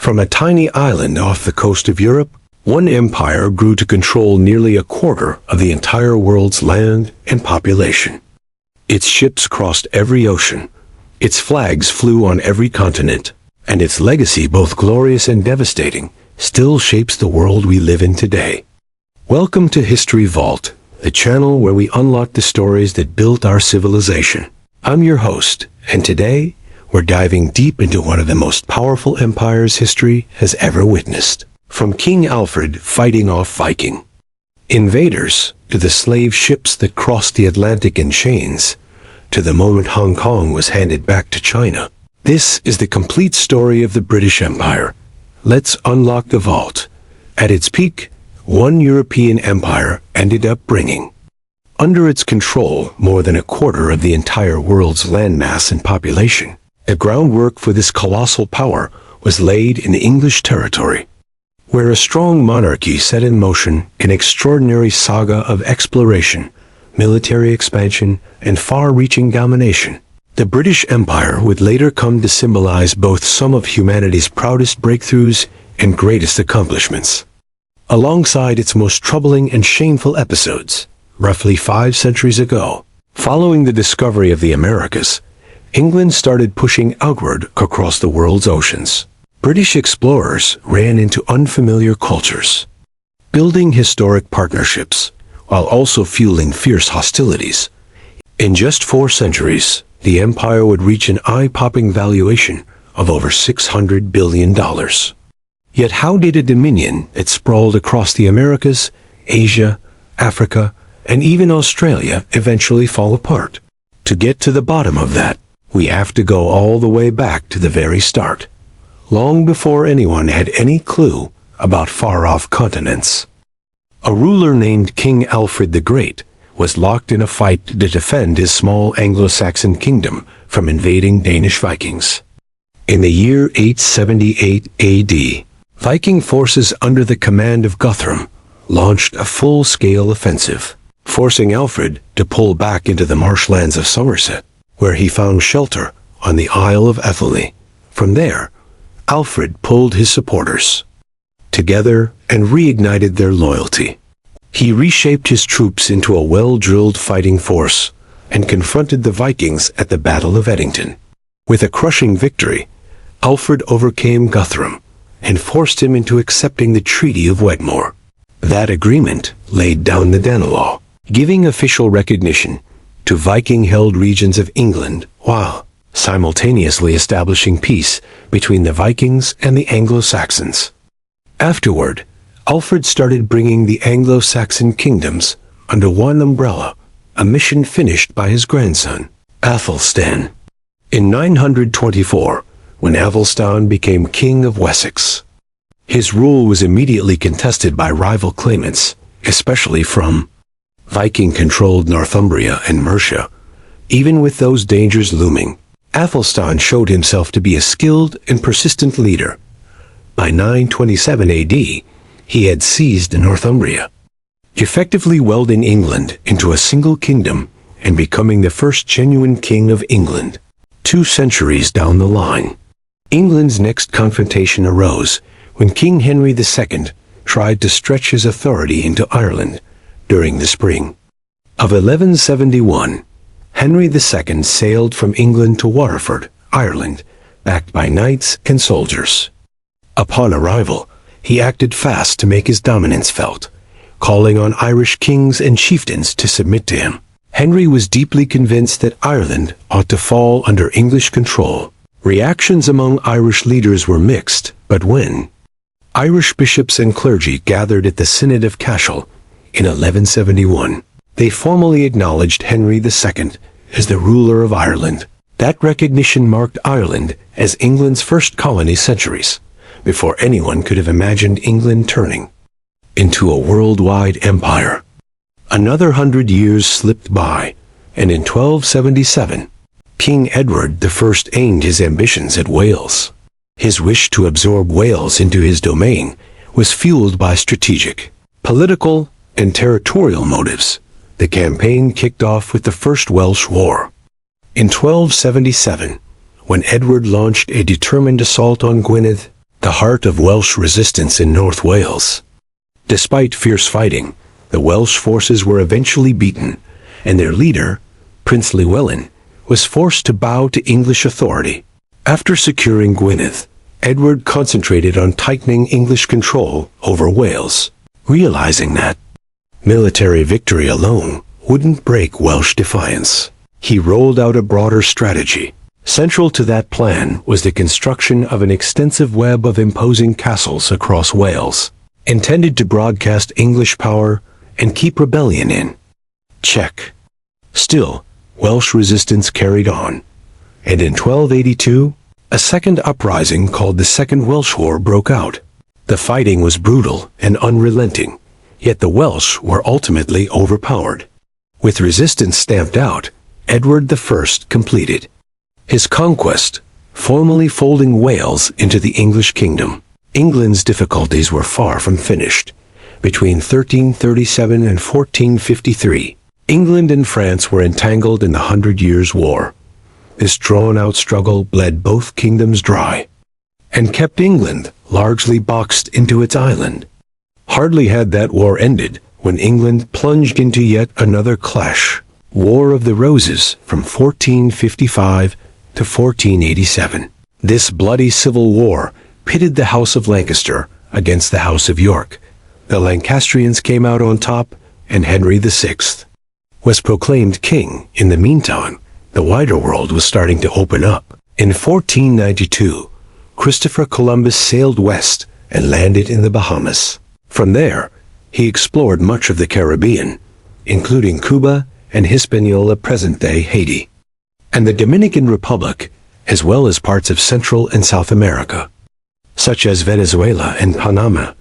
From a tiny island off the coast of Europe, one empire grew to control nearly a quarter of the entire world's land and population. Its ships crossed every ocean, its flags flew on every continent, and its legacy, both glorious and devastating, still shapes the world we live in today. Welcome to History Vault, the channel where we unlock the stories that built our civilization. I'm your host, and today we're diving deep into one of the most powerful empires history has ever witnessed. From King Alfred fighting off Viking invaders, to the slave ships that crossed the Atlantic in chains, to the moment Hong Kong was handed back to China. This is the complete story of the British Empire. Let's unlock the vault. At its peak, one European empire ended up bringing under its control more than a quarter of the entire world's landmass and population. The groundwork for this colossal power was laid in English territory, where a strong monarchy set in motion an extraordinary saga of exploration, military expansion, and far-reaching domination. The British Empire would later come to symbolize both some of humanity's proudest breakthroughs and greatest accomplishments. Alongside its most troubling and shameful episodes, roughly 5 centuries ago, following the discovery of the Americas, England started pushing outward across the world's oceans. British explorers ran into unfamiliar cultures, building historic partnerships, while also fueling fierce hostilities. In just 4 centuries, the empire would reach an eye-popping valuation of over $600 billion. Yet how did a dominion that sprawled across the Americas, Asia, Africa, and even Australia eventually fall apart? To get to the bottom of that, we have to go all the way back to the very start, long before anyone had any clue about far-off continents. A ruler named King Alfred the Great was locked in a fight to defend his small Anglo-Saxon kingdom from invading Danish Vikings. In the year 878 AD, Viking forces under the command of Guthrum launched a full-scale offensive, forcing Alfred to pull back into the marshlands of Somerset, where he found shelter on the Isle of Athelney. From there, Alfred pulled his supporters together and reignited their loyalty. He reshaped his troops into a well-drilled fighting force and confronted the Vikings at the Battle of Edington. With a crushing victory, Alfred overcame Guthrum and forced him into accepting the Treaty of Wedmore. That agreement laid down the Danelaw, giving official recognition to Viking-held regions of England while simultaneously establishing peace between the Vikings and the Anglo-Saxons. Afterward, Alfred started bringing the Anglo-Saxon kingdoms under one umbrella, a mission finished by his grandson, Athelstan, in 924, when Athelstan became King of Wessex. His rule was immediately contested by rival claimants, especially from Viking-controlled Northumbria and Mercia. Even with those dangers looming, Athelstan showed himself to be a skilled and persistent leader. By 927 AD, he had seized Northumbria, effectively welding England into a single kingdom and becoming the first genuine king of England. 2 centuries down the line, England's next confrontation arose when King Henry II tried to stretch his authority into Ireland. During the spring of 1171, Henry II sailed from England to Waterford, Ireland, backed by knights and soldiers. Upon arrival, he acted fast to make his dominance felt, calling on Irish kings and chieftains to submit to him. Henry was deeply convinced that Ireland ought to fall under English control. Reactions among Irish leaders were mixed, but when Irish bishops and clergy gathered at the Synod of Cashel in 1171, they formally acknowledged Henry II as the ruler of Ireland. That recognition marked Ireland as England's first colony centuries before anyone could have imagined England turning into a worldwide empire. Another 100 years slipped by, and in 1277, King Edward I aimed his ambitions at Wales. His wish to absorb Wales into his domain was fueled by strategic, political, and territorial motives. The campaign kicked off with the First Welsh War. In 1277, when Edward launched a determined assault on Gwynedd, the heart of Welsh resistance in North Wales. Despite fierce fighting, the Welsh forces were eventually beaten, and their leader, Prince Llewellyn, was forced to bow to English authority. After securing Gwynedd, Edward concentrated on tightening English control over Wales, realizing that military victory alone wouldn't break Welsh defiance. He rolled out a broader strategy. Central to that plan was the construction of an extensive web of imposing castles across Wales, intended to broadcast English power and keep rebellion in check. Still, Welsh resistance carried on, and in 1282, a second uprising called the Second Welsh War broke out. The fighting was brutal and unrelenting, yet the Welsh were ultimately overpowered. With resistance stamped out, Edward I completed his conquest, formally folding Wales into the English kingdom. England's difficulties were far from finished. Between 1337 and 1453, England and France were entangled in the 100 Years' War. This drawn-out struggle bled both kingdoms dry, and kept England largely boxed into its island. Hardly had that war ended when England plunged into yet another clash, War of the Roses from 1455 to 1487. This bloody civil war pitted the House of Lancaster against the House of York. The Lancastrians came out on top, and Henry VI was proclaimed king. In the meantime, the wider world was starting to open up. In 1492, Christopher Columbus sailed west and landed in the Bahamas. From there, he explored much of the Caribbean, including Cuba and Hispaniola, present-day Haiti, and the Dominican Republic, as well as parts of Central and South America, such as Venezuela and Panama.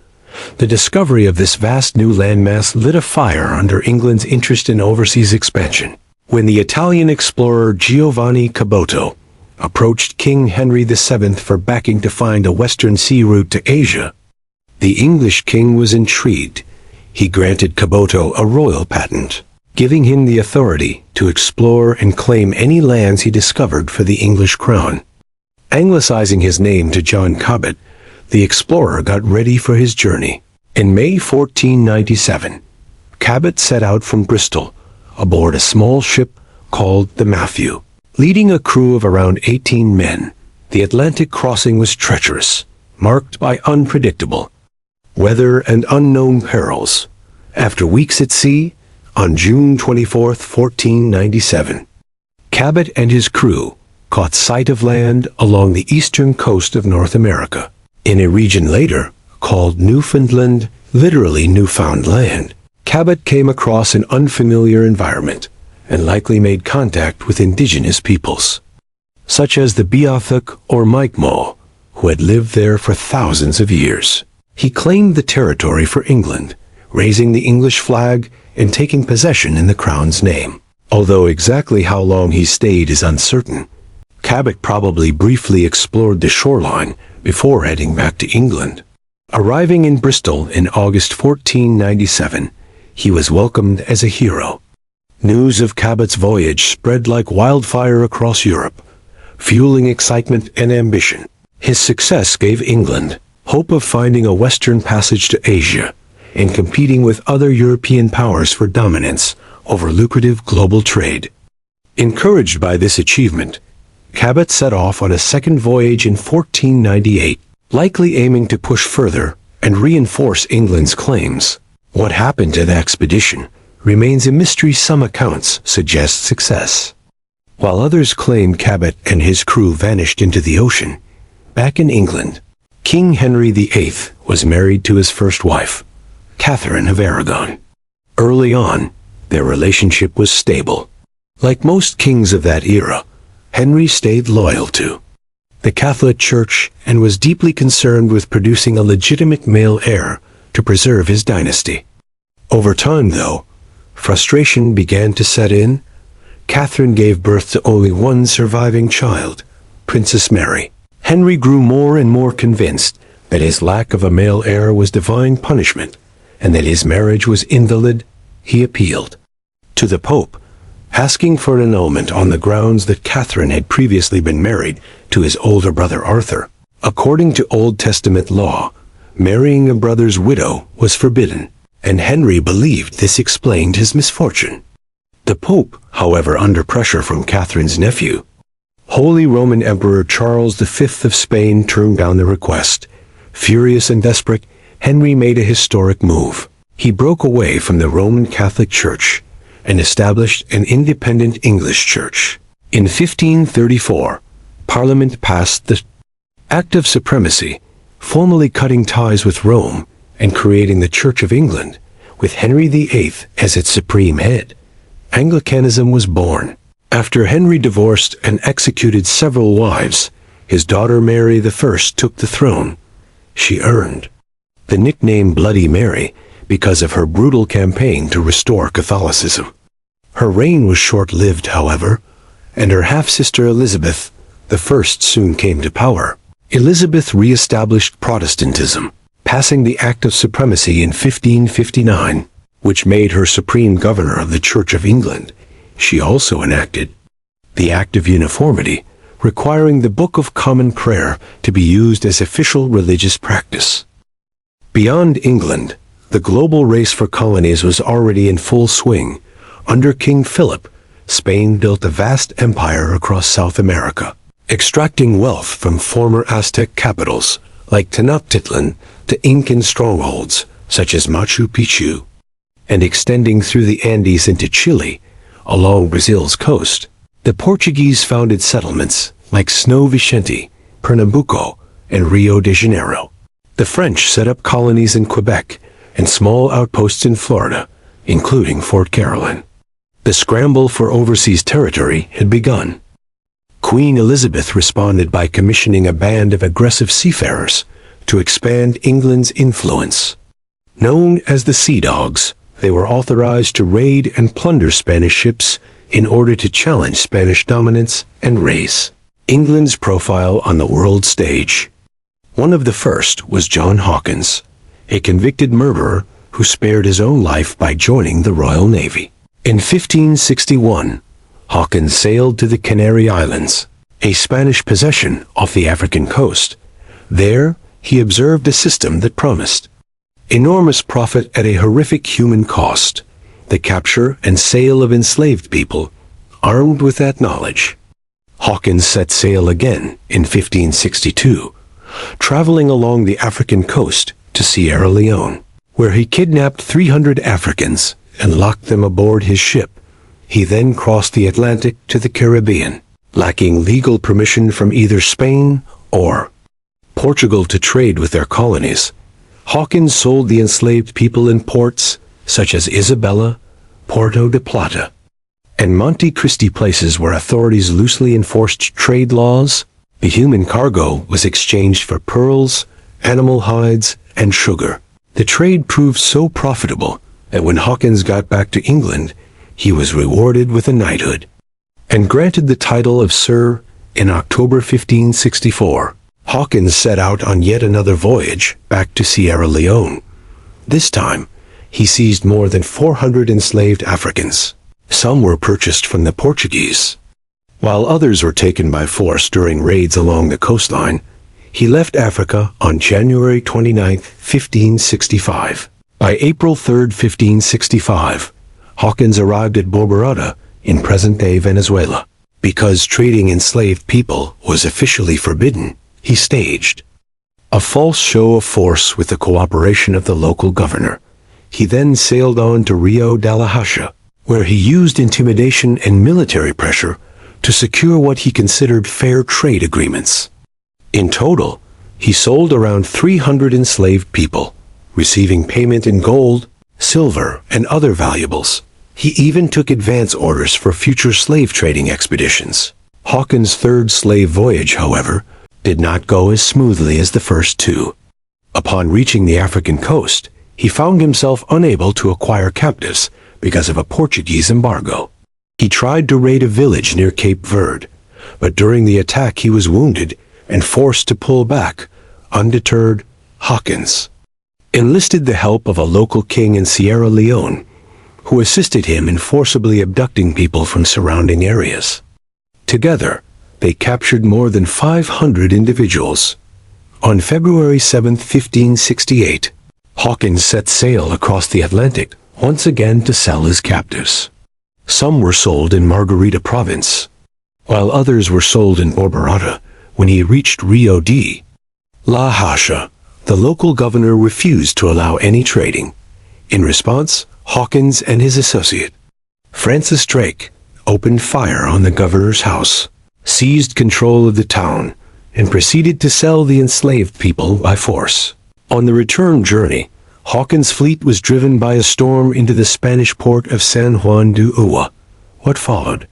The discovery of this vast new landmass lit a fire under England's interest in overseas expansion. When the Italian explorer Giovanni Caboto approached King Henry VII for backing to find a western sea route to Asia, the English king was intrigued. He granted Caboto a royal patent, giving him the authority to explore and claim any lands he discovered for the English crown. Anglicizing his name to John Cabot, the explorer got ready for his journey. In May 1497, Cabot set out from Bristol aboard a small ship called the Matthew. Leading a crew of around 18 men, the Atlantic crossing was treacherous, marked by unpredictable weather and unknown perils. After weeks at sea, on June 24, 1497, Cabot and his crew caught sight of land along the eastern coast of North America. In a region later called Newfoundland, literally Newfound Land, Cabot came across an unfamiliar environment and likely made contact with indigenous peoples, such as the Beothuk or Mi'kmaq, who had lived there for thousands of years. He claimed the territory for England, raising the English flag and taking possession in the crown's name. Although exactly how long he stayed is uncertain, Cabot probably briefly explored the shoreline before heading back to England. Arriving in Bristol in August 1497, he was welcomed as a hero. News of Cabot's voyage spread like wildfire across Europe, fueling excitement and ambition. His success gave England hope of finding a western passage to Asia and competing with other European powers for dominance over lucrative global trade. Encouraged by this achievement, Cabot set off on a second voyage in 1498, likely aiming to push further and reinforce England's claims. What happened to the expedition remains a mystery. Some accounts suggest success, while others claim Cabot and his crew vanished into the ocean. Back in England, King Henry VIII was married to his first wife, Catherine of Aragon. Early on, their relationship was stable. Like most kings of that era, Henry stayed loyal to the Catholic Church and was deeply concerned with producing a legitimate male heir to preserve his dynasty. Over time, though, frustration began to set in. Catherine gave birth to only one surviving child, Princess Mary. Henry grew more and more convinced that his lack of a male heir was divine punishment, and that his marriage was invalid. He appealed to the Pope, asking for an annulment on the grounds that Catherine had previously been married to his older brother Arthur. According to Old Testament law, marrying a brother's widow was forbidden, and Henry believed this explained his misfortune. The Pope, however, under pressure from Catherine's nephew, Holy Roman Emperor Charles V of Spain, turned down the request. Furious and desperate, Henry made a historic move. He broke away from the Roman Catholic Church and established an independent English church. In 1534, Parliament passed the Act of Supremacy, formally cutting ties with Rome and creating the Church of England, with Henry VIII as its supreme head. Anglicanism was born. After Henry divorced and executed several wives, his daughter Mary I took the throne. She earned the nickname Bloody Mary because of her brutal campaign to restore Catholicism. Her reign was short-lived, however, and her half-sister Elizabeth I soon came to power. Elizabeth re-established Protestantism, passing the Act of Supremacy in 1559, which made her supreme governor of the Church of England. She also enacted the Act of Uniformity, requiring the Book of Common Prayer to be used as official religious practice. Beyond England, the global race for colonies was already in full swing. Under King Philip, Spain built a vast empire across South America, extracting wealth from former Aztec capitals like Tenochtitlan to Incan strongholds such as Machu Picchu, and extending through the Andes into Chile, along Brazil's coast. The Portuguese founded settlements like São Vicente, Pernambuco, and Rio de Janeiro. The French set up colonies in Quebec and small outposts in Florida, including Fort Caroline. The scramble for overseas territory had begun. Queen Elizabeth responded by commissioning a band of aggressive seafarers to expand England's influence. Known as the Sea Dogs, they were authorized to raid and plunder Spanish ships in order to challenge Spanish dominance and raise England's profile on the world stage. One of the first was John Hawkins, a convicted murderer who spared his own life by joining the Royal Navy. In 1561, Hawkins sailed to the Canary Islands, a Spanish possession off the African coast. There, he observed a system that promised enormous profit at a horrific human cost: the capture and sale of enslaved people. Armed with that knowledge, Hawkins set sail again in 1562, traveling along the African coast to Sierra Leone, where he kidnapped 300 Africans and locked them aboard his ship. He then crossed the Atlantic to the Caribbean, lacking legal permission from either Spain or Portugal to trade with their colonies. Hawkins sold the enslaved people in ports such as Isabella, Porto de Plata, and Monte Cristi, places where authorities loosely enforced trade laws. The human cargo was exchanged for pearls, animal hides, and sugar. The trade proved so profitable that when Hawkins got back to England, he was rewarded with a knighthood and granted the title of Sir in October 1564. Hawkins set out on yet another voyage back to Sierra Leone. This time, he seized more than 400 enslaved Africans. Some were purchased from the Portuguese, while others were taken by force during raids along the coastline. He left Africa on January 29, 1565. By April 3, 1565, Hawkins arrived at Borborada in present-day Venezuela. Because trading enslaved people was officially forbidden, he staged a false show of force with the cooperation of the local governor. He then sailed on to Rio de la Hacha, where he used intimidation and military pressure to secure what he considered fair trade agreements. In total, he sold around 300 enslaved people, receiving payment in gold, silver, and other valuables. He even took advance orders for future slave trading expeditions. Hawkins' third slave voyage, however, did not go as smoothly as the first two. Upon reaching the African coast, he found himself unable to acquire captives because of a Portuguese embargo. He tried to raid a village near Cape Verde, but during the attack he was wounded and forced to pull back. Undeterred, Hawkins enlisted the help of a local king in Sierra Leone, who assisted him in forcibly abducting people from surrounding areas. Together, they captured more than 500 individuals. On February 7, 1568, Hawkins set sail across the Atlantic, once again to sell his captives. Some were sold in Margarita province, while others were sold in Borborata. When he reached Rio de la Hacha, the local governor refused to allow any trading. In response, Hawkins and his associate, Francis Drake, opened fire on the governor's house, seized control of the town, and proceeded to sell the enslaved people by force. On the return journey, Hawkins' fleet was driven by a storm into the Spanish port of San Juan de Ulua. What followed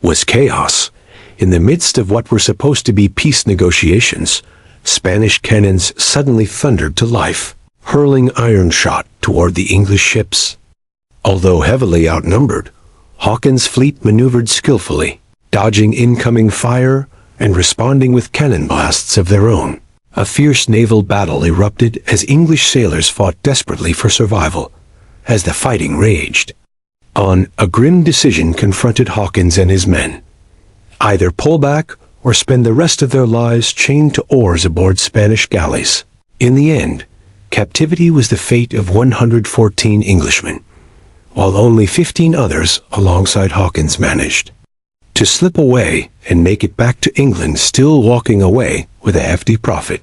was chaos. In the midst of what were supposed to be peace negotiations, Spanish cannons suddenly thundered to life, hurling iron shot toward the English ships. Although heavily outnumbered, Hawkins' fleet maneuvered skillfully, dodging incoming fire and responding with cannon blasts of their own. A fierce naval battle erupted as English sailors fought desperately for survival. As the fighting raged on, a grim decision confronted Hawkins and his men: either pull back or spend the rest of their lives chained to oars aboard Spanish galleys. In the end, captivity was the fate of 114 Englishmen, while only 15 others alongside Hawkins managed to slip away and make it back to England, still walking away with a hefty profit.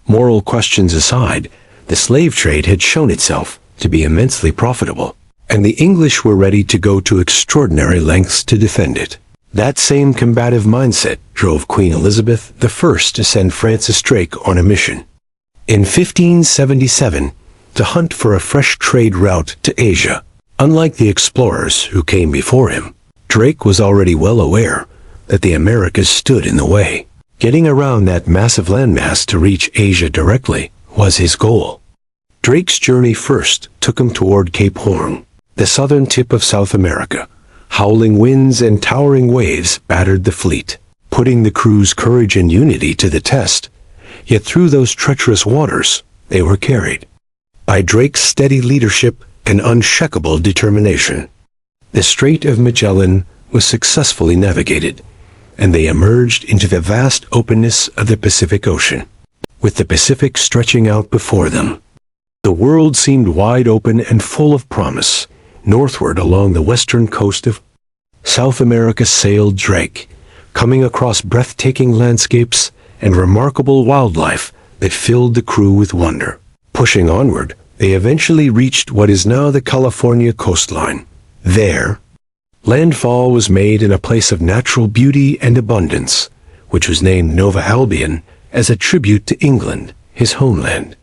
Moral questions aside, the slave trade had shown itself to be immensely profitable, and the English were ready to go to extraordinary lengths to defend it. That same combative mindset drove Queen Elizabeth I to send Francis Drake on a mission in 1577 to hunt for a fresh trade route to Asia. Unlike the explorers who came before him, Drake was already well aware that the Americas stood in the way. Getting around that massive landmass to reach Asia directly was his goal. Drake's journey first took him toward Cape Horn, the southern tip of South America. Howling winds and towering waves battered the fleet, putting the crew's courage and unity to the test. Yet through those treacherous waters, they were carried by Drake's steady leadership and unshakable determination. The Strait of Magellan was successfully navigated, and they emerged into the vast openness of the Pacific Ocean. With the Pacific stretching out before them, the world seemed wide open and full of promise. Northward along the western coast of South America sailed Drake, coming across breathtaking landscapes and remarkable wildlife that filled the crew with wonder. Pushing onward, they eventually reached what is now the California coastline. There, landfall was made in a place of natural beauty and abundance, which was named Nova Albion as a tribute to England, his homeland.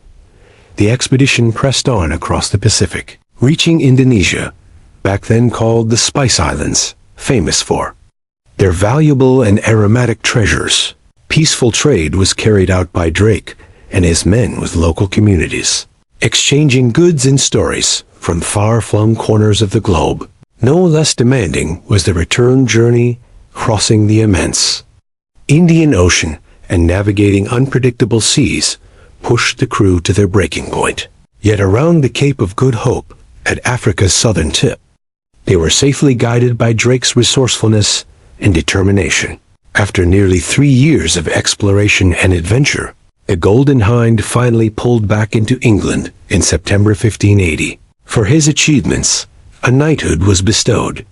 The expedition pressed on across the Pacific, reaching Indonesia, back then called the Spice Islands, famous for their valuable and aromatic treasures. Peaceful trade was carried out by Drake and his men with local communities, exchanging goods and stories from far-flung corners of the globe. No less demanding was the return journey, crossing the immense Indian Ocean and navigating unpredictable seas pushed the crew to their breaking point. Yet around the Cape of Good Hope, at Africa's southern tip, they were safely guided by Drake's resourcefulness and determination. After nearly 3 years of exploration and adventure, the Golden Hind finally pulled back into England in September 1580. For his achievements, a knighthood was bestowed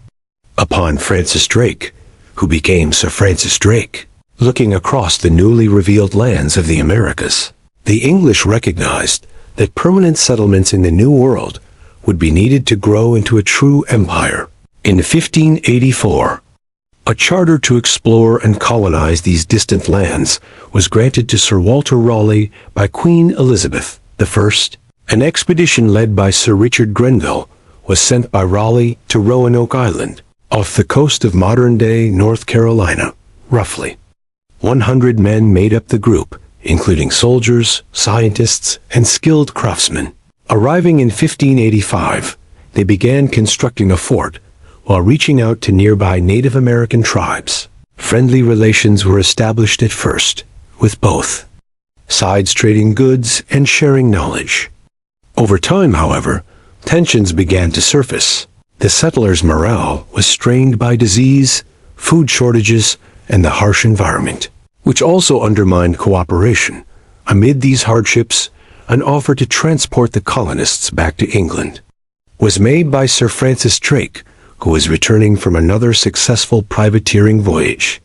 upon Francis Drake, who became Sir Francis Drake. Looking across the newly revealed lands of the Americas, the English recognized that permanent settlements in the New World would be needed to grow into a true empire. In 1584, a charter to explore and colonize these distant lands was granted to Sir Walter Raleigh by Queen Elizabeth I. An expedition led by Sir Richard Grenville was sent by Raleigh to Roanoke Island, off the coast of modern-day North Carolina. Roughly 100 men made up the group, including soldiers, scientists, and skilled craftsmen. Arriving in 1585, they began constructing a fort while reaching out to nearby Native American tribes. Friendly relations were established at first, with both sides trading goods and sharing knowledge. Over time, however, tensions began to surface. The settlers' morale was strained by disease, food shortages, and the harsh environment, which also undermined cooperation Amid these hardships, an offer to transport the colonists back to England was made by Sir Francis Drake, who was returning from another successful privateering voyage.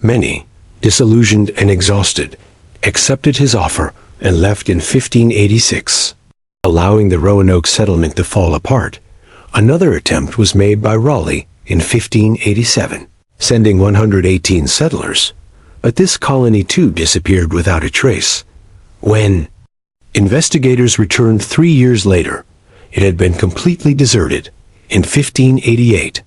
Many, disillusioned and exhausted, accepted his offer and left in 1586. Allowing the Roanoke settlement to fall apart, another attempt was made by Raleigh in 1587, sending 118 settlers, but this colony too disappeared without a trace. When investigators returned 3 years later, it had been completely deserted. In 1588,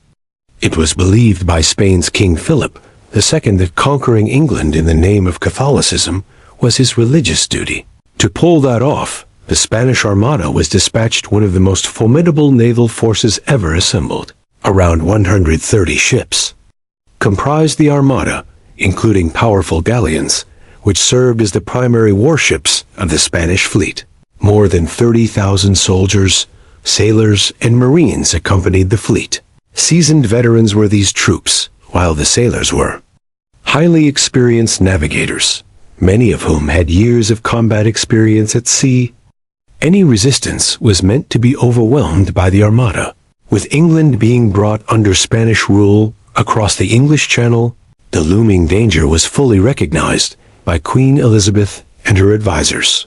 it was believed by Spain's King Philip II that conquering England in the name of Catholicism was his religious duty. To pull that off, the Spanish Armada was dispatched, one of the most formidable naval forces ever assembled. Around 130 ships comprised the Armada, including powerful galleons, which served as the primary warships of the Spanish fleet. More than 30,000 soldiers, sailors, and marines accompanied the fleet. Seasoned veterans were these troops, while the sailors were highly experienced navigators, many of whom had years of combat experience at sea. Any resistance was meant to be overwhelmed by the Armada. With England being brought under Spanish rule across the English Channel, the looming danger was fully recognized by Queen Elizabeth and her advisors.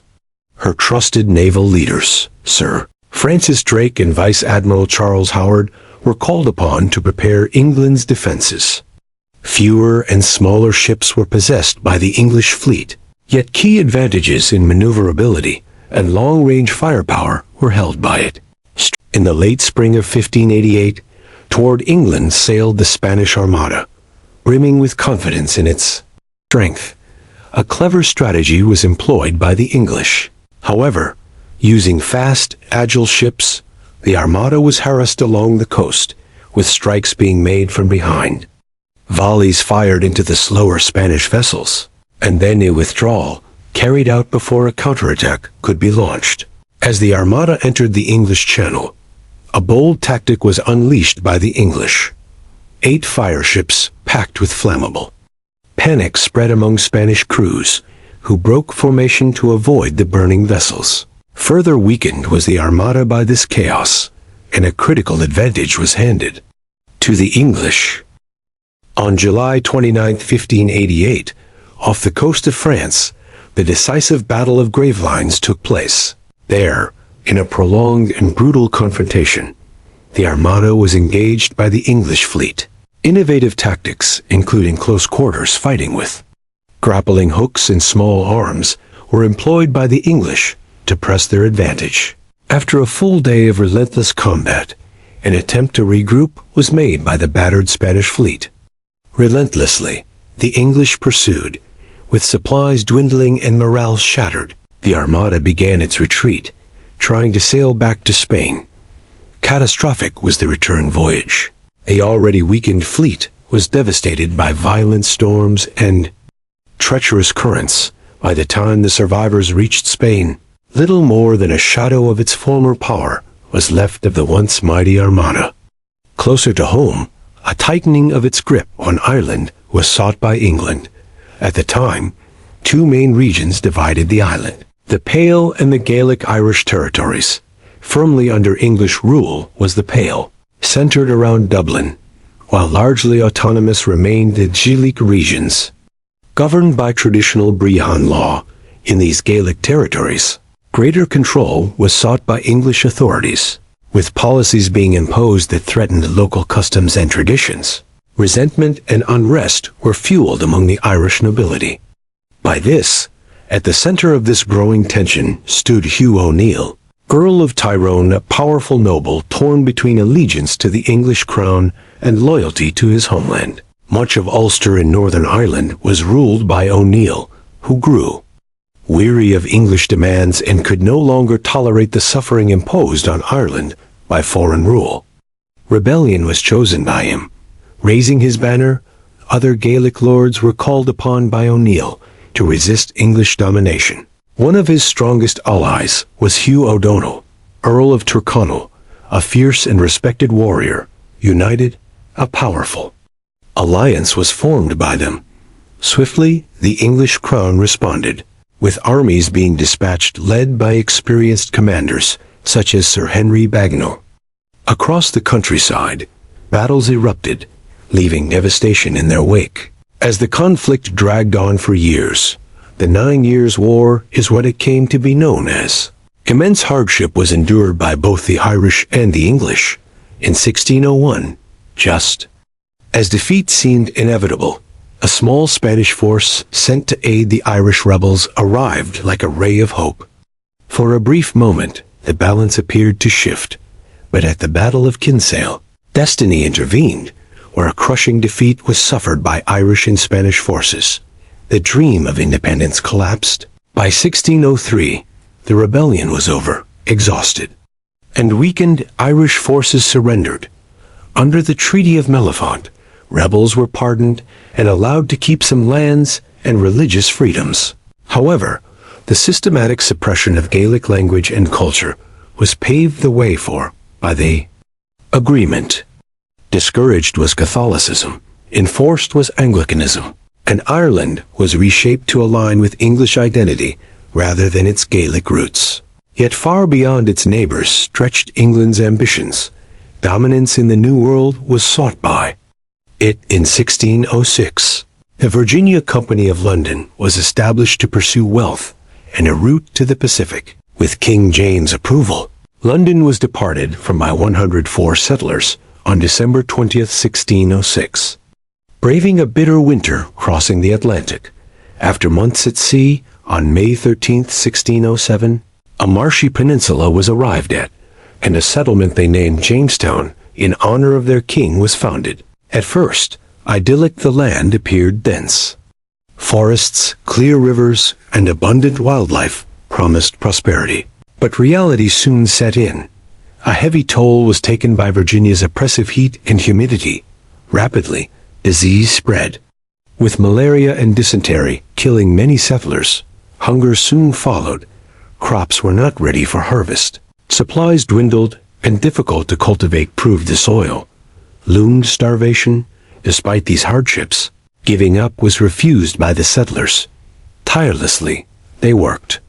Her trusted naval leaders, Sir Francis Drake and Vice Admiral Charles Howard, were called upon to prepare England's defenses. Fewer and smaller ships were possessed by the English fleet, yet key advantages in maneuverability and long-range firepower were held by it. In the late spring of 1588, toward England sailed the Spanish Armada, brimming with confidence in its strength. A clever strategy was employed by the English. However, using fast, agile ships, the Armada was harassed along the coast, with strikes being made from behind. Volleys fired into the slower Spanish vessels, and then a withdrawal carried out before a counterattack could be launched. As the Armada entered the English Channel, a bold tactic was unleashed by the English. 8 fireships packed with flammable. Panic spread among Spanish crews, who broke formation to avoid the burning vessels. Further weakened was the Armada by this chaos, and a critical advantage was handed to the English. On July 29, 1588, off the coast of France, the decisive Battle of Gravelines took place. There, in a prolonged and brutal confrontation, the Armada was engaged by the English fleet. Innovative tactics, including close quarters fighting with grappling hooks and small arms, were employed by the English to press their advantage. After a full day of relentless combat, an attempt to regroup was made by the battered Spanish fleet. Relentlessly, the English pursued. With supplies dwindling and morale shattered, the Armada began its retreat, trying to sail back to Spain. Catastrophic was the return voyage. The already weakened fleet was devastated by violent storms and treacherous currents. By the time the survivors reached Spain, little more than a shadow of its former power was left of the once mighty Armada. Closer to home, a tightening of its grip on Ireland was sought by England. At the time, 2 main regions divided the island: the Pale and the Gaelic Irish territories. Firmly under English rule was the Pale, centered around Dublin, while largely autonomous remained the Gaelic regions. Governed by traditional Brehon law, in these Gaelic territories, greater control was sought by English authorities, with policies being imposed that threatened local customs and traditions. Resentment and unrest were fueled among the Irish nobility. By this, at the center of this growing tension stood Hugh O'Neill, Earl of Tyrone, a powerful noble torn between allegiance to the English crown and loyalty to his homeland. Much of Ulster in Northern Ireland was ruled by O'Neill, who grew weary of English demands and could no longer tolerate the suffering imposed on Ireland by foreign rule. Rebellion was chosen by him. Raising his banner, other Gaelic lords were called upon by O'Neill to resist English domination. One of his strongest allies was Hugh O'Donnell, Earl of Tyrconnell, a fierce and respected warrior. United, a powerful alliance was formed by them. Swiftly, the English crown responded. with armies being dispatched led by experienced commanders such as Sir Henry Bagenal. Across the countryside, battles erupted, leaving devastation in their wake. As the conflict dragged on for years, the 9 Years' War is what it came to be known as. Immense hardship was endured by both the Irish and the English. In 1601, just as defeat seemed inevitable, a small Spanish force sent to aid the Irish rebels arrived like a ray of hope. For a brief moment, the balance appeared to shift, but at the Battle of Kinsale, destiny intervened, where a crushing defeat was suffered by Irish and Spanish forces. The dream of independence collapsed. By 1603, the rebellion was over, exhausted, and weakened Irish forces surrendered. Under the Treaty of Mellifont, rebels were pardoned and allowed to keep some lands and religious freedoms. However, the systematic suppression of Gaelic language and culture was paved the way for by the agreement. Discouraged was Catholicism, enforced was Anglicanism, and Ireland was reshaped to align with English identity rather than its Gaelic roots. Yet far beyond its neighbors stretched England's ambitions. Dominance in the New World was sought by it. In 1606, the Virginia Company of London was established to pursue wealth and a route to the Pacific. With King James' approval, London was departed from by 104 settlers on December 20th, 1606. Braving a bitter winter crossing the Atlantic, after months at sea, on May 13th, 1607, a marshy peninsula was arrived at, and a settlement they named Jamestown in honor of their king was founded. At first, idyllic the land appeared dense. Forests, clear rivers, and abundant wildlife promised prosperity. But reality soon set in. A heavy toll was taken by Virginia's oppressive heat and humidity. Rapidly, disease spread. With malaria and dysentery killing many settlers, hunger soon followed. Crops were not ready for harvest. Supplies dwindled, and difficult to cultivate proved the soil. Loomed starvation. Despite these hardships, giving up was refused by the settlers. Tirelessly, they worked,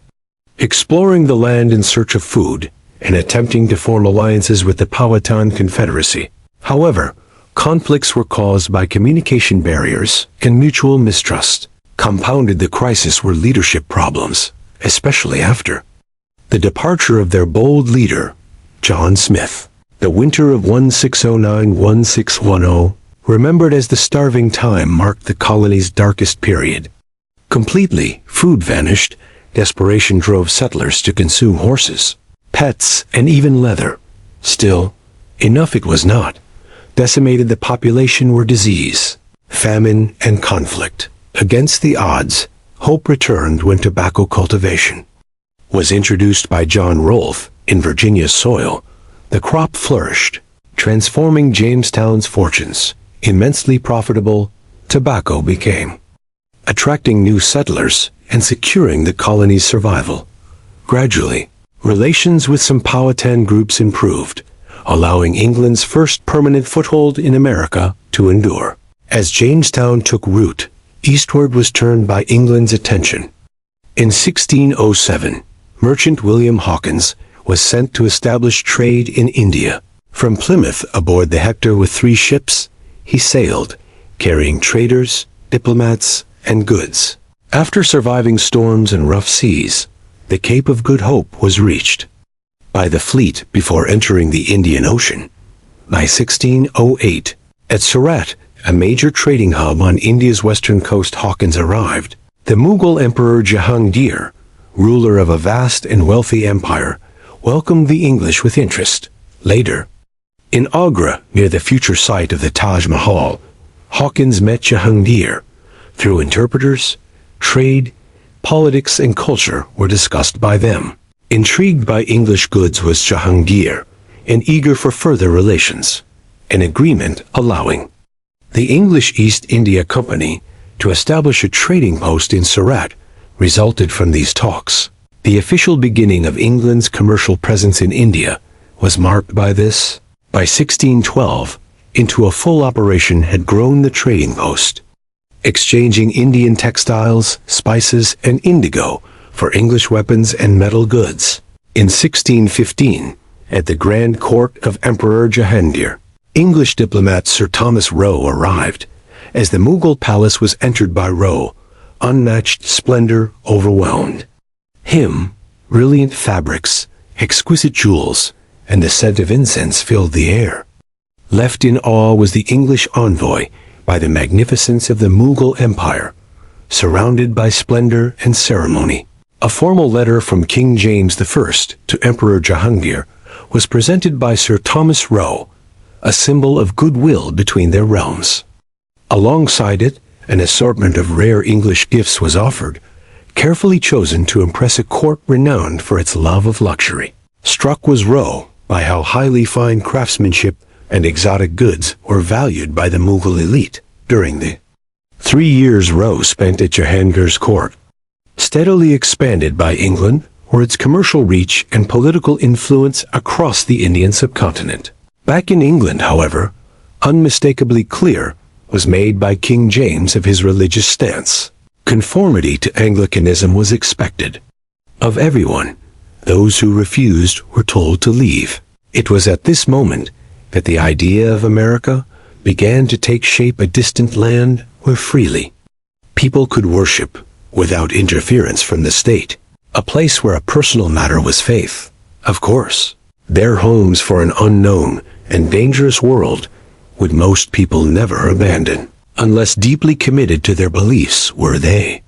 exploring the land in search of food and attempting to form alliances with the Powhatan Confederacy. However, conflicts were caused by communication barriers and mutual mistrust. Compounded the crisis were leadership problems, especially after the departure of their bold leader, John Smith. The winter of 1609-1610, remembered as the starving time, marked the colony's darkest period. Completely, food vanished. Desperation drove settlers to consume horses, pets, and even leather. Still, enough it was not. Decimated the population were disease, famine, and conflict. Against the odds, hope returned when tobacco cultivation was introduced by John Rolfe in Virginia's soil. The crop flourished, transforming Jamestown's fortunes. Immensely profitable, tobacco became, attracting new settlers and securing the colony's survival. Gradually, relations with some Powhatan groups improved, allowing England's first permanent foothold in America to endure. As Jamestown took root, eastward was turned by England's attention. In 1607, merchant William Hawkins was sent to establish trade in India. From Plymouth aboard the Hector with 3 ships, he sailed, carrying traders, diplomats, and goods. After surviving storms and rough seas, the Cape of Good Hope was reached by the fleet before entering the Indian Ocean. By 1608, at Surat, a major trading hub on India's western coast, Hawkins arrived. The Mughal Emperor Jahangir, ruler of a vast and wealthy empire, welcomed the English with interest. Later, in Agra, near the future site of the Taj Mahal, Hawkins met Jahangir. Through interpreters, trade, politics, and culture were discussed by them. Intrigued by English goods was Jahangir, and eager for further relations, an agreement allowing the English East India Company to establish a trading post in Surat resulted from these talks. The official beginning of England's commercial presence in India was marked by this. By 1612, into a full operation had grown the trading post, exchanging Indian textiles, spices, and indigo for English weapons and metal goods. In 1615, at the Grand Court of Emperor Jahangir, English diplomat Sir Thomas Roe arrived. As the Mughal palace was entered by Roe, unmatched splendor overwhelmed him. Brilliant fabrics, exquisite jewels, and the scent of incense filled the air. Left in awe was the English envoy by the magnificence of the Mughal Empire, surrounded by splendor and ceremony. A formal letter from King James I to Emperor Jahangir was presented by Sir Thomas Roe, a symbol of goodwill between their realms. Alongside it, an assortment of rare English gifts was offered, carefully chosen to impress a court renowned for its love of luxury. Struck was Roe by how highly fine craftsmanship and exotic goods were valued by the Mughal elite during the 3 years Roe spent at Jahangir's court. Steadily expanded by England were its commercial reach and political influence across the Indian subcontinent. Back in England, however, unmistakably clear was made by King James of his religious stance. Conformity to Anglicanism was expected of everyone. Those who refused were told to leave. It was at this moment that the idea of America began to take shape, a distant land where freely people could worship without interference from the state, a place where a personal matter was faith, of course, their homes for an unknown and dangerous world would most people never abandon, unless deeply committed to their beliefs were they.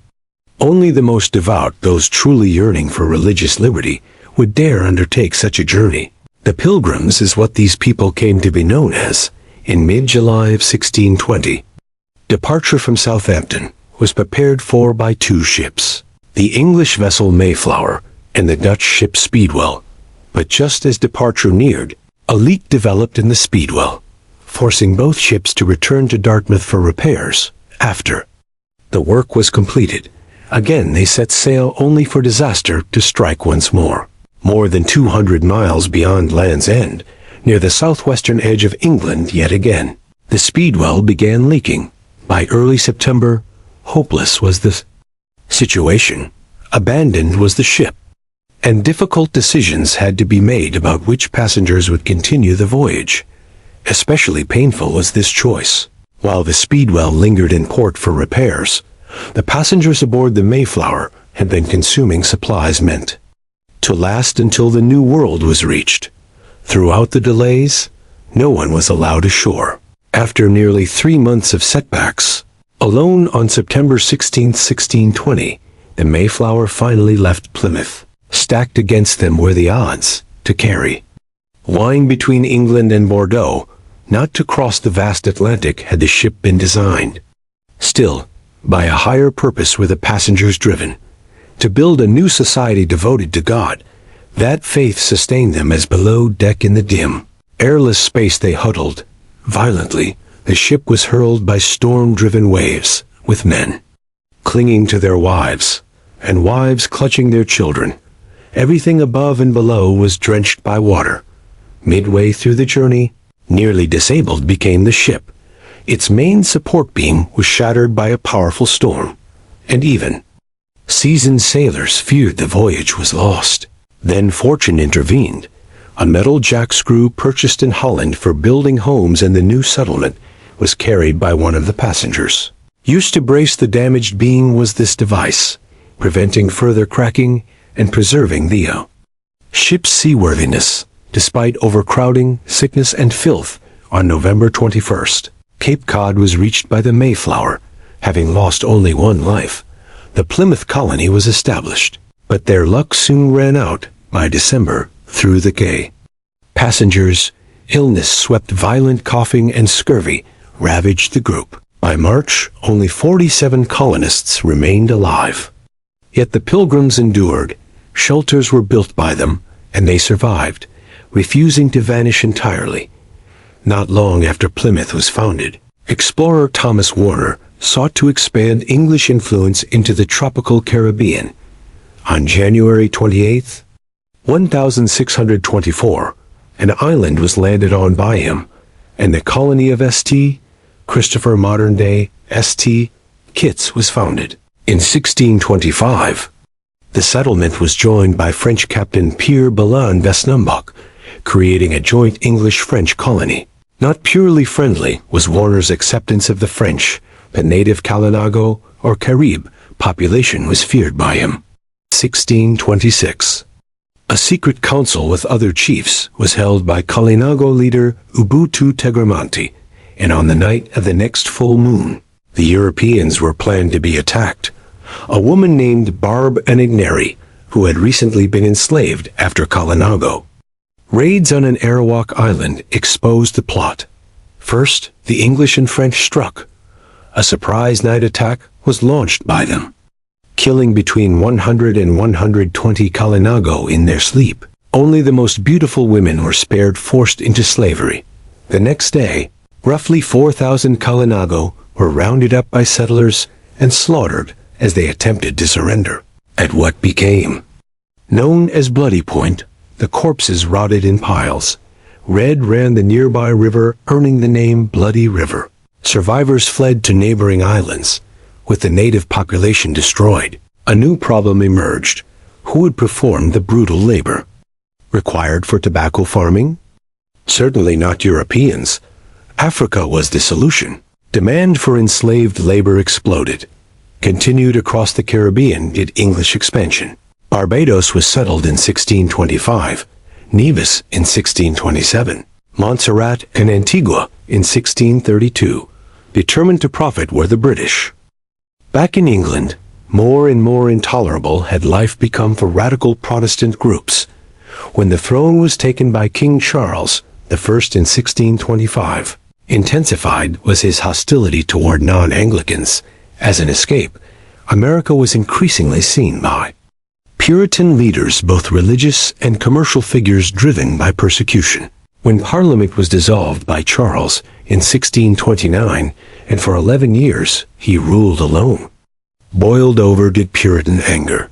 Only the most devout, those truly yearning for religious liberty, would dare undertake such a journey. The Pilgrims is what these people came to be known as in mid-July of 1620. Departure from Southampton was prepared for by 2 ships, the English vessel Mayflower and the Dutch ship Speedwell. But just as departure neared, a leak developed in the Speedwell, forcing both ships to return to Dartmouth for repairs. After the work was completed, again they set sail, only for disaster to strike once more. More than 200 miles beyond Land's End, near the southwestern edge of England yet again, the Speedwell began leaking. By early September, hopeless was the situation. Abandoned was the ship, and difficult decisions had to be made about which passengers would continue the voyage. Especially painful was this choice. While the Speedwell lingered in port for repairs, the passengers aboard the Mayflower had been consuming supplies meant to last until the New World was reached. Throughout the delays, no one was allowed ashore. After nearly 3 months of setbacks, alone on September 16, 1620, the Mayflower finally left Plymouth. Stacked against them were the odds to carry wine between England and Bordeaux. Not to cross the vast Atlantic had the ship been designed. Still, by a higher purpose were the passengers driven, to build a new society devoted to God. That faith sustained them as below deck in the dim, airless space they huddled. Violently, the ship was hurled by storm-driven waves, with men clinging to their wives, and wives clutching their children. Everything above and below was drenched by water. Midway through the journey, nearly disabled became the ship. Its main support beam was shattered by a powerful storm, and even seasoned sailors feared the voyage was lost. Then fortune intervened. A metal jack screw purchased in Holland for building homes in the new settlement was carried by one of the passengers. Used to brace the damaged beam was this device, preventing further cracking and preserving the ship's seaworthiness. Despite overcrowding, sickness, and filth, on November 21st, Cape Cod was reached by the Mayflower. Having lost only 1 life, the Plymouth colony was established. But their luck soon ran out. By December, through the quay, passengers, illness swept, violent coughing and scurvy ravaged the group. By March, only 47 colonists remained alive. Yet the Pilgrims endured. Shelters were built by them, and they survived, refusing to vanish entirely. Not long after Plymouth was founded, explorer Thomas Warner sought to expand English influence into the tropical Caribbean. On January 28, 1624, an island was landed on by him, and the colony of St. Christopher, modern-day St. Kitts, was founded. In 1625, The settlement was joined by French Captain Pierre Balin Vesnambach, creating a joint English-French colony. Not purely friendly was Warner's acceptance of the French, but native Kalinago, or Carib, population was feared by him. 1626. A secret council with other chiefs was held by Kalinago leader Ubutu Tegramanti, and on the night of the next full moon, the Europeans were planned to be attacked. A woman named Barb Anigneri, who had recently been enslaved after Kalinago. Raids on an Arawak island exposed the plot. First, the English and French struck. A surprise night attack was launched by them, killing between 100 and 120 Kalinago in their sleep. Only the most beautiful women were spared, forced into slavery. The next day, roughly 4,000 Kalinago were rounded up by settlers and slaughtered as they attempted to surrender. At what became known as Bloody Point, the corpses rotted in piles. Red ran the nearby river, earning the name Bloody River. Survivors fled to neighboring islands, with the native population destroyed. A new problem emerged. Who would perform the brutal labor required for tobacco farming? Certainly not Europeans. Africa was the solution. Demand for enslaved labor exploded. Continued across the Caribbean did English expansion. Barbados was settled in 1625, Nevis in 1627, Montserrat and Antigua in 1632. Determined to profit were the British. Back in England, more and more intolerable had life become for radical Protestant groups. When the throne was taken by King Charles I in 1625, intensified was his hostility toward non-Anglicans. As an escape, America was increasingly seen by Puritan leaders, both religious and commercial figures driven by persecution. When Parliament was dissolved by Charles in 1629, and for 11 years he ruled alone. Boiled over did Puritan anger.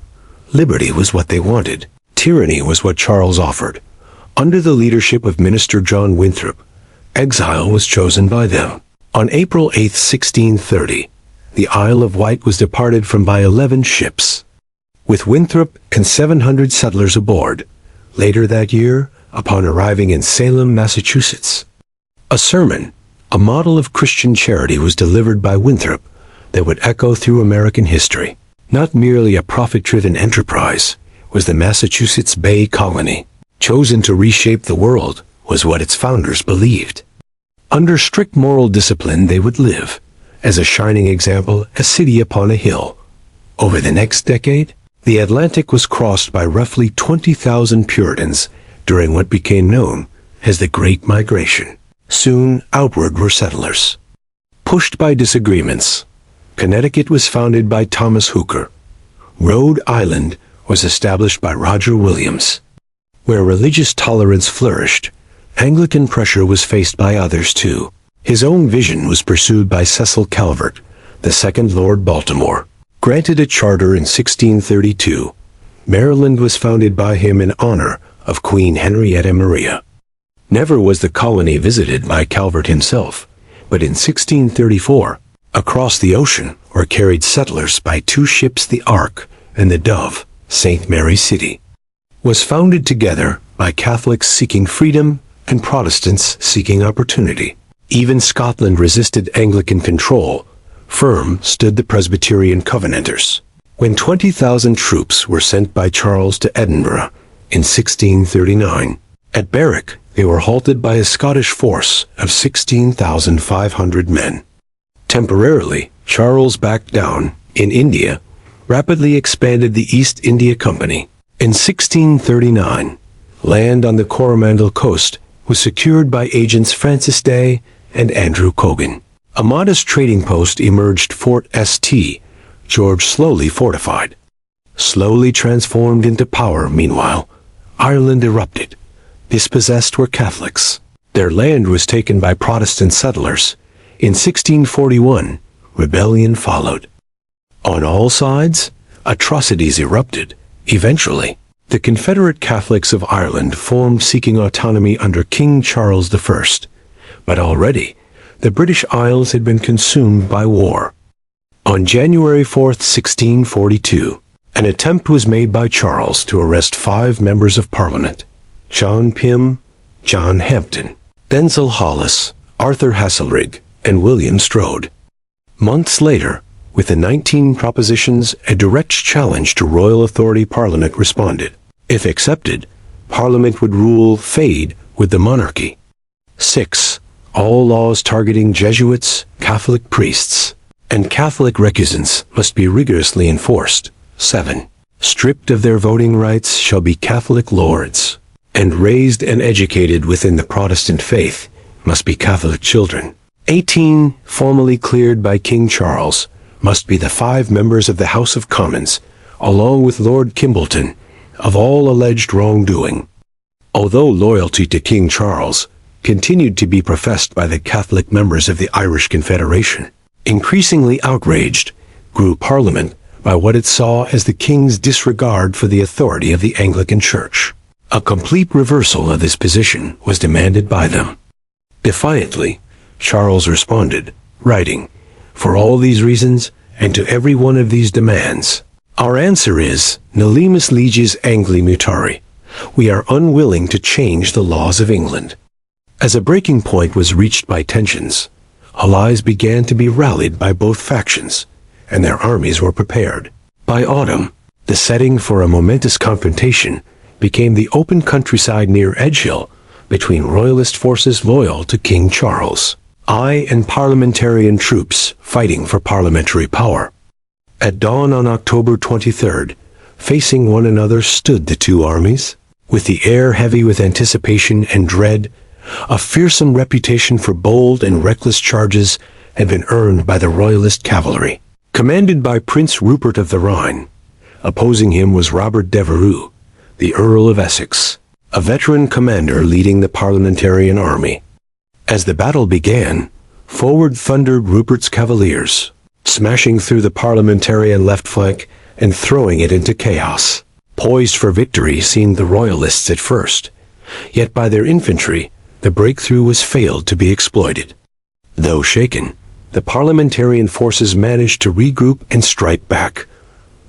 Liberty was what they wanted. Tyranny was what Charles offered. Under the leadership of Minister John Winthrop, exile was chosen by them. On April 8, 1630, the Isle of Wight was departed from by 11 ships, with Winthrop and 700 settlers aboard. Later that year, upon arriving in Salem, Massachusetts, a sermon, a model of Christian charity, was delivered by Winthrop that would echo through American history. Not merely a profit-driven enterprise was the Massachusetts Bay Colony. Chosen to reshape the world was what its founders believed. Under strict moral discipline they would live, as a shining example, a city upon a hill. Over the next decade, the Atlantic was crossed by roughly 20,000 Puritans during what became known as the Great Migration. Soon, outward were settlers. Pushed by disagreements, Connecticut was founded by Thomas Hooker. Rhode Island was established by Roger Williams. Where religious tolerance flourished, Anglican pressure was faced by others too. His own vision was pursued by Cecil Calvert, the second Lord Baltimore. Granted a charter in 1632, Maryland was founded by him in honor of Queen Henrietta Maria. Never was the colony visited by Calvert himself, but in 1634, across the ocean were carried settlers by two ships, the Ark and the Dove. St. Mary's City was founded together by Catholics seeking freedom and Protestants seeking opportunity. Even Scotland resisted Anglican control. Firm stood the Presbyterian Covenanters. When 20,000 troops were sent by Charles to Edinburgh in 1639, at Berwick they were halted by a Scottish force of 16,500 men. Temporarily, Charles backed down. In India, rapidly expanded the East India Company. In 1639, land on the Coromandel coast was secured by agents Francis Day and Andrew Cogan. A modest trading post emerged, Fort St. George, slowly fortified. Slowly transformed into power. Meanwhile, Ireland erupted. Dispossessed were Catholics. Their land was taken by Protestant settlers. In 1641, rebellion followed. On all sides, atrocities erupted. Eventually, the Confederate Catholics of Ireland formed, seeking autonomy under King Charles I. But already, the British Isles had been consumed by war. On January 4, 1642, An attempt was made by Charles to arrest 5 members of Parliament: John Pym, John Hampden, Denzil Hollis, Arthur Hasselrig, and William Strode. Months later, with the 19 propositions, a direct challenge to royal authority, Parliament responded. If accepted, Parliament would rule fade with the monarchy. 6. All laws targeting Jesuits, Catholic priests, and Catholic recusants must be rigorously enforced. 7. Stripped of their voting rights shall be Catholic lords, and raised and educated within the Protestant faith must be Catholic children. 18. Formally cleared by King Charles must be the 5 members of the House of Commons, along with Lord Kimbolton, of all alleged wrongdoing. Although loyalty to King Charles continued to be professed by the Catholic members of the Irish Confederation, increasingly outraged grew Parliament by what it saw as the King's disregard for the authority of the Anglican Church. A complete reversal of this position was demanded by them. Defiantly, Charles responded, writing, "For all these reasons, and to every one of these demands, our answer is, nolimus leges Angli mutari. We are unwilling to change the laws of England." As a breaking point was reached by tensions, allies began to be rallied by both factions, and their armies were prepared. By autumn, the setting for a momentous confrontation became the open countryside near Edgehill between royalist forces loyal to King Charles and parliamentarian troops fighting for parliamentary power. At dawn on October 23rd, facing one another stood the two armies, with the air heavy with anticipation and dread. A fearsome reputation for bold and reckless charges had been earned by the royalist cavalry, commanded by Prince Rupert of the Rhine. Opposing him was Robert Devereux, the Earl of Essex, a veteran commander leading the parliamentarian army. As the battle began, forward thundered Rupert's cavaliers, smashing through the parliamentarian left flank and throwing it into chaos. Poised for victory seemed the royalists at first, yet by their infantry, the breakthrough was failed to be exploited. Though shaken, the parliamentarian forces managed to regroup and strike back.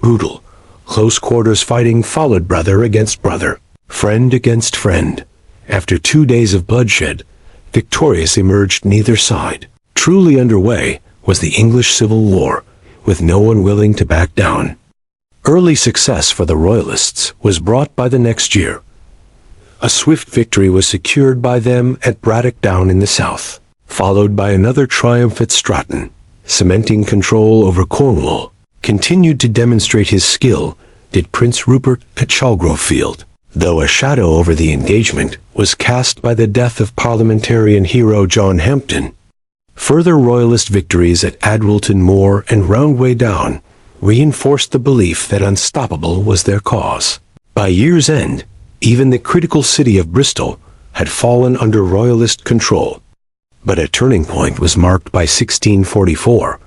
Brutal, close-quarters fighting followed brother against brother, friend against friend. After 2 days of bloodshed, victorious emerged neither side. Truly underway was the English Civil War, with no one willing to back down. Early success for the Royalists was brought by the next year. A swift victory was secured by them at Braddock Down in the south, followed by another triumph at Stratton, cementing control over Cornwall. Continued to demonstrate his skill did Prince Rupert at Chalgrove Field, though a shadow over the engagement was cast by the death of parliamentarian hero John Hampden. Further royalist victories at Adwalton Moor and Roundway Down reinforced the belief that unstoppable was their cause. By year's end, even the critical city of Bristol had fallen under royalist control. But a turning point was marked by 1644.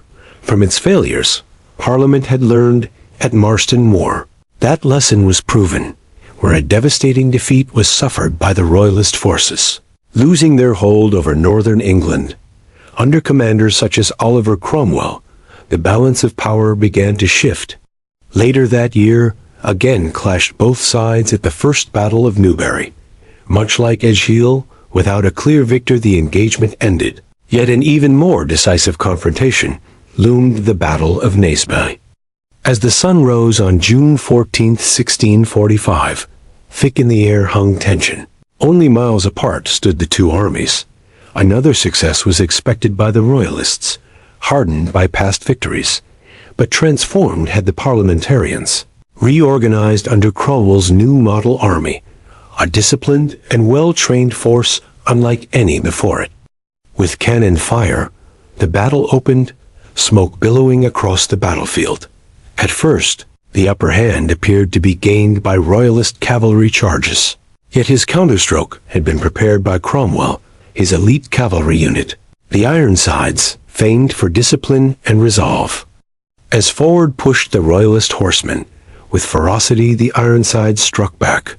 From its failures, Parliament had learned at Marston Moor. That lesson was proven, where a devastating defeat was suffered by the royalist forces, losing their hold over northern England. Under commanders such as Oliver Cromwell, the balance of power began to shift. Later that year, again clashed both sides at the First Battle of Newbury. Much like Edgehill, without a clear victor the engagement ended. Yet an even more decisive confrontation loomed the Battle of Naseby. As the sun rose on June 14, 1645, thick in the air hung tension. Only miles apart stood the two armies. Another success was expected by the Royalists, hardened by past victories, but transformed had the parliamentarians. Reorganized under Cromwell's new model army, a disciplined and well-trained force unlike any before it. With cannon fire, the battle opened, smoke billowing across the battlefield. At first, the upper hand appeared to be gained by royalist cavalry charges. Yet his counterstroke had been prepared by Cromwell, his elite cavalry unit, the Ironsides, famed for discipline and resolve. As forward pushed the royalist horsemen, with ferocity the Ironsides struck back.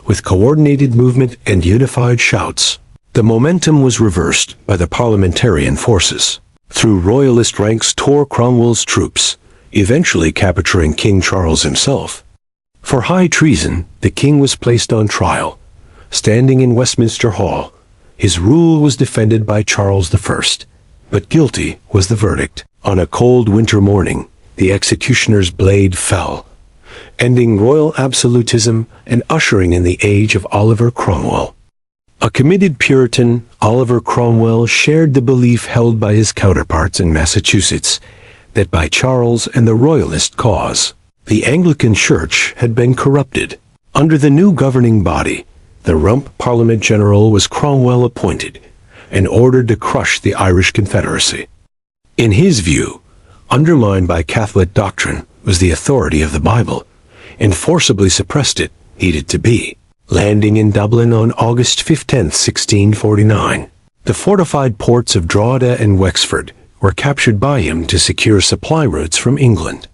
With coordinated movement and unified shouts, the momentum was reversed by the parliamentarian forces. Through royalist ranks tore Cromwell's troops, eventually capturing King Charles himself. For high treason, the king was placed on trial. Standing in Westminster Hall, his rule was defended by Charles I, but guilty was the verdict. On a cold winter morning, the executioner's blade fell, ending royal absolutism and ushering in the age of Oliver Cromwell. A committed Puritan, Oliver Cromwell shared the belief held by his counterparts in Massachusetts that by Charles and the Royalist cause, the Anglican Church had been corrupted. Under the new governing body, the Rump Parliament General was Cromwell appointed and ordered to crush the Irish Confederacy. In his view, undermined by Catholic doctrine was the authority of the Bible, and forcibly suppressed it needed to be. Landing in Dublin on August 15, 1649, the fortified ports of Drogheda and Wexford were captured by him to secure supply routes from England.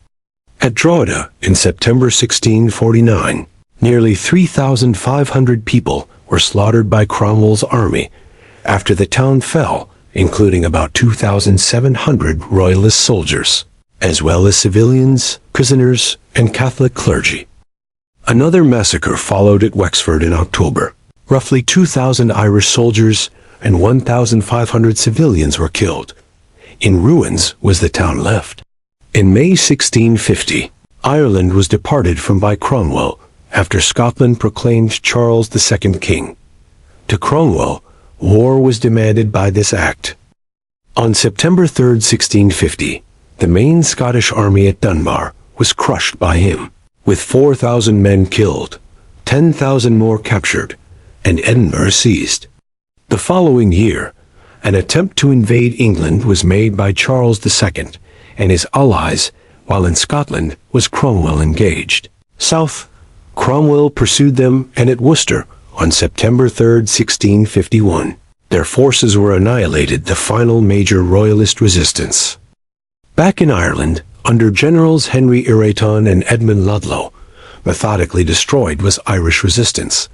At Drogheda, in September 1649, nearly 3,500 people were slaughtered by Cromwell's army after the town fell, including about 2,700 Royalist soldiers, as well as civilians, prisoners, and Catholic clergy. Another massacre followed at Wexford in October. Roughly 2,000 Irish soldiers and 1,500 civilians were killed. In ruins was the town left. In May 1650, Ireland was departed from by Cromwell after Scotland proclaimed Charles II king. To Cromwell, war was demanded by this act. On September 3, 1650, the main Scottish army at Dunbar was crushed by him, with 4,000 men killed, 10,000 more captured, and Edinburgh seized. The following year, an attempt to invade England was made by Charles II and his allies, while in Scotland was Cromwell engaged. South, Cromwell pursued them, and at Worcester, on September 3, 1651, their forces were annihilated, the final major royalist resistance. Back in Ireland, under Generals Henry Ireton and Edmund Ludlow, methodically destroyed was Irish resistance.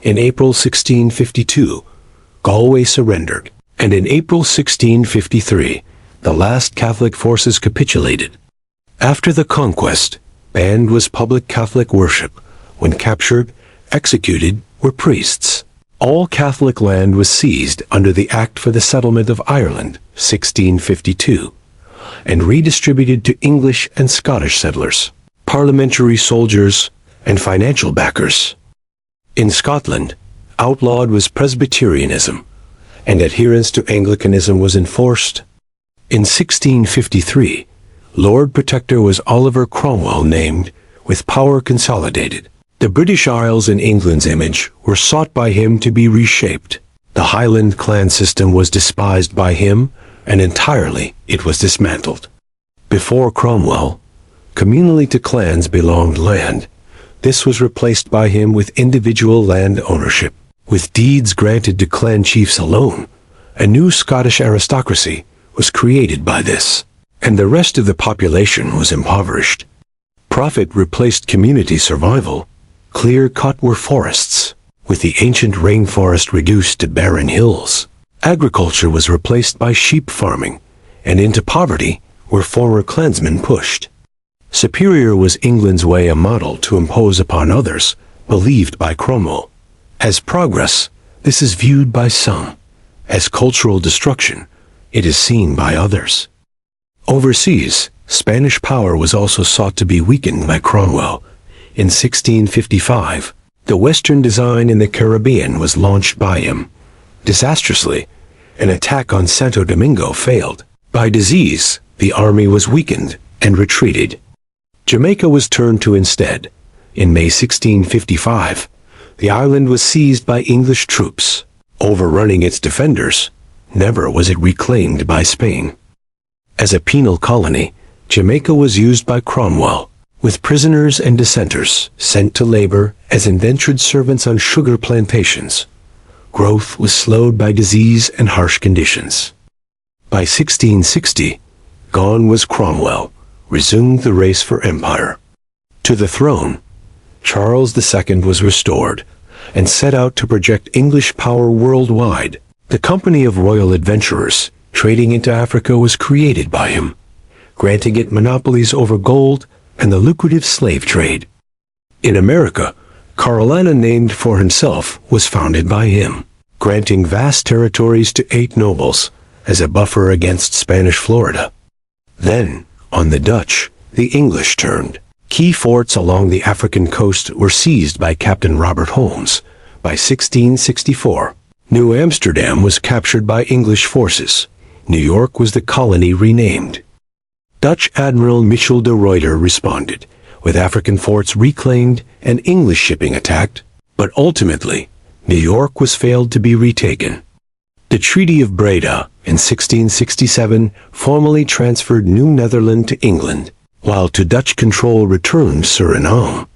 In April 1652, Galway surrendered, and in April 1653, the last Catholic forces capitulated. After the conquest, banned was public Catholic worship. When captured, executed were priests. All Catholic land was seized under the Act for the Settlement of Ireland, 1652, and redistributed to English and Scottish settlers, parliamentary soldiers, and financial backers. In Scotland, outlawed was Presbyterianism, and adherence to Anglicanism was enforced. In 1653, Lord Protector was Oliver Cromwell named, with power consolidated. The British Isles in England's image were sought by him to be reshaped. The Highland clan system was despised by him, and entirely it was dismantled. Before Cromwell, communally to clans belonged land. This was replaced by him with individual land ownership. With deeds granted to clan chiefs alone, a new Scottish aristocracy was created by this, and the rest of the population was impoverished. Profit replaced community survival. Clear-cut were forests, with the ancient rainforest reduced to barren hills. Agriculture was replaced by sheep farming, and into poverty were former clansmen pushed. Superior was England's way, a model to impose upon others, believed by Cromwell. As progress, this is viewed by some. As cultural destruction, it is seen by others. Overseas, Spanish power was also sought to be weakened by Cromwell. In 1655, the Western design in the Caribbean was launched by him. Disastrously, an attack on Santo Domingo failed. By disease, the army was weakened and retreated. Jamaica was turned to instead. In May 1655, the island was seized by English troops, overrunning its defenders. Never was it reclaimed by Spain. As a penal colony, Jamaica was used by Cromwell, with prisoners and dissenters sent to labor as indentured servants on sugar plantations. Growth was slowed by disease and harsh conditions. By 1660, gone was Cromwell, resumed the race for empire. To the throne, Charles II was restored, and set out to project English power worldwide. The Company of Royal Adventurers, trading into Africa, was created by him. granting it monopolies over gold and the lucrative slave trade. In America, Carolina, named for himself, was founded by him, granting vast territories to 8 nobles as a buffer against Spanish Florida. Then, on the Dutch, the English turned. Key forts along the African coast were seized by Captain Robert Holmes. By 1664, New Amsterdam was captured by English forces. New York was the colony renamed. Dutch Admiral Michel de Ruyter responded, with African forts reclaimed and English shipping attacked, but ultimately, New York was failed to be retaken. The Treaty of Breda in 1667 formally transferred New Netherland to England, while to Dutch control returned Suriname.